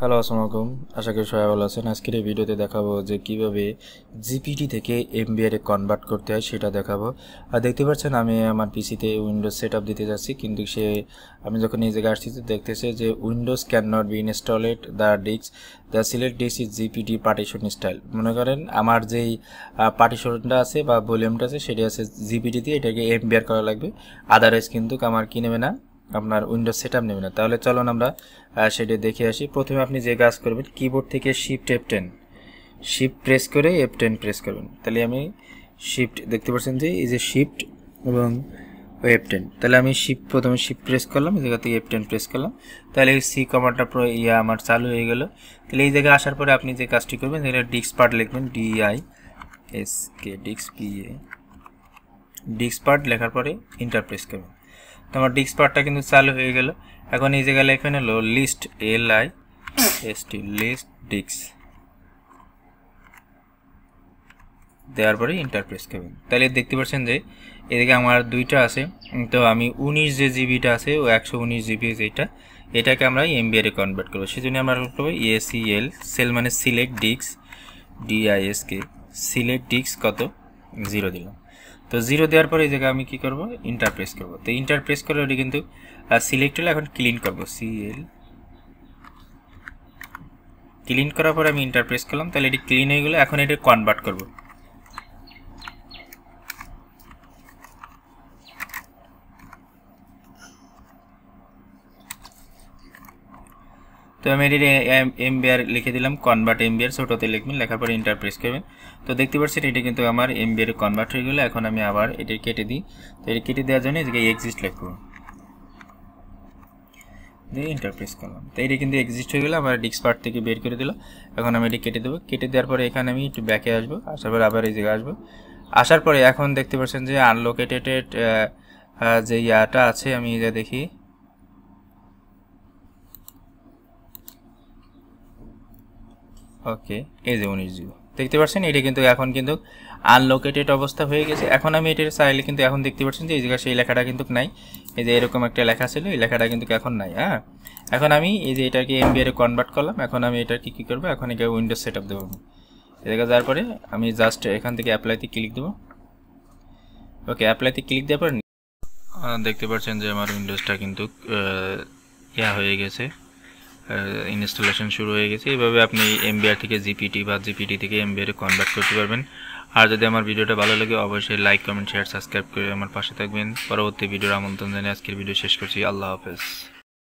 Hello, আসসালামু আলাইকুম। আশা করি সবাই ভালো আছেন। আজকের এই ভিডিওতে দেখাবো যে কিভাবে জিপিটি থেকে এমবিআর এ কনভার্ট করতে হয় সেটা দেখাবো। আর দেখতে পাচ্ছেন আমি আমার পিসিতে উইন্ডোজ সেটআপ দিতে যাচ্ছি, কিন্তু আমি যখন এই জায়গায় আসছি দেখতেছে যে Windows can not be installed the select disk is GPT partition style. মনে করেন আমার যেই পার্টিশনটা আছে বা ভলিউমটা আছে সেটা আছে জিপিটি দিয়ে, এটাকে এমবিআর করা লাগবে। আদারওয়াইজ কিন্তু আমার কি নেবে না, আপনার উইন্ডোজ সেটআপ নেবে না। তাহলে চলুন আমরা সেটা দেখে আসি। প্রথমে আপনি যে কাজ করবেন, কিবোর্ড থেকে শিফট প্রেস করে F10 প্রেস করবেন। তাহলে আমি শিফট দেখতে পাচ্ছেন যে এই যে শিফট এবং F10, তাহলে আমি প্রথমে শিফট প্রেস করলাম, এই জায়গা থেকে F10 প্রেস করলাম, তাহলে এই সি কমান্ডটা আমার চালু হয়ে গেল। তাহলে এই জায়গায় আসার পরে আপনি যে কাজটি করবেন, এটা ডিস্কপার্ট লিখবেন, ডিস্কপার্ট লেখার পরে ইন্টার প্রেস করবেন। তো আমার ডিস্কপার্টটা কিন্তু চালু হয়ে গেল। এখন এই জায়গায় লেখেন হলো লিস্ট লিস্ট ডিস্ক দেওয়ার পরে ইন্টার প্রেস করবেন। তাহলে দেখতে পাচ্ছেন যে এদিকে আমার দুইটা আছে, তো আমি 19 যে জিবিটা আছে ও 119 জিবি যেটা, এটাকে আমরা এমবিআর এ কনভার্ট করবো। সেজন্য আমরা করবো সেল মানে সিলেক্ট ডিস্ক সিলেক্ট ডিস্ক কত 0 দিলাম। তো 0 দেওয়ার পরে এই জায়গায় আমি কি করব, ইন্টার প্রেস করব। তো ইন্টার প্রেস করে ওটা কিন্তু সিলেক্ট হলে এখন ক্লিন করব, ক্লিন করার পরে আমি ইন্টার প্রেস করলাম, তাহলে এটি ক্লিন হয়ে গেলে এখন এটা কনভার্ট করব। তো আমি এটি এমবিআর লিখে দিলাম, কনভার্ট এমবিআর ছোটোতে লিখবেন, লেখার পরে ইন্টার প্রেস করবেন। তো দেখতে পাচ্ছেন এটি কিন্তু আমার এমবিআর কনভার্ট হয়ে গেলো। এখন আমি আবার এটি কেটে দিই। তো এটি কেটে দেওয়ার জন্য এদিকে এক্সিস্ট লিখবো, দিয়ে ইন্টার প্রেস করলাম। তো এটি কিন্তু এক্সিস্ট হয়ে গেলো, আমার ডিস্কপার্ট থেকে বের করে দিল। এখন আমি এটি কেটে দেবো। কেটে দেওয়ার পরে এখানে আমি একটু ব্যাকে আসবো, আসার পরে আবার এই জায়গায় আসবো। আসার পরে এখন দেখতে পাচ্ছেন যে আনলোকেটেড যে ইয়াটা আছে, আমি যা দেখি, ওকে, এই যে 19 জিবি দেখতে পাচ্ছেন, এটা কিন্তু এখন কিন্তু আনলোকেটেড অবস্থা হয়ে গেছে। এখন আমি এটার চাইলে কিন্তু এখন দেখতে পাচ্ছেন যে এই জায়গায় সেই লেখাটা কিন্তু নাই, এই যে এরকম একটা লেখা ছিল, এই লেখাটা কিন্তু এখন নাই। হ্যাঁ, এখন আমি এই যে এটাকে এমবিআর এ কনভার্ট করলাম। এখন আমি এটা কি করবো, এখন এখানে উইন্ডোজ সেটআপ দেবো। এই জায়গায় যাওয়ার পরে আমি জাস্ট এখান থেকে অ্যাপ্লাইতে ক্লিক দেবো। ওকে, অ্যাপ্লাইতে ক্লিক দেওয়ার পর দেখতে পাচ্ছেন যে আমার উইন্ডোজটা কিন্তু হয়ে গেছে, ইনস্টলেশন শুরু হয়ে গেছে। এইভাবে আপনি এমবিআর থেকে জিপিটি বা জিপিটি থেকে এমবিআর এ কনভার্ট করতে পারবেন। আর যদি আমার ভিডিওটা ভালো লাগে অবশ্যই লাইক, কমেন্ট, শেয়ার, সাবস্ক্রাইব করে আমার পাশে থাকবেন। পরবর্তী ভিডিওর আমন্ত্রণ জানিয়ে আজকের ভিডিও শেষ করছি। আল্লাহ হাফেজ।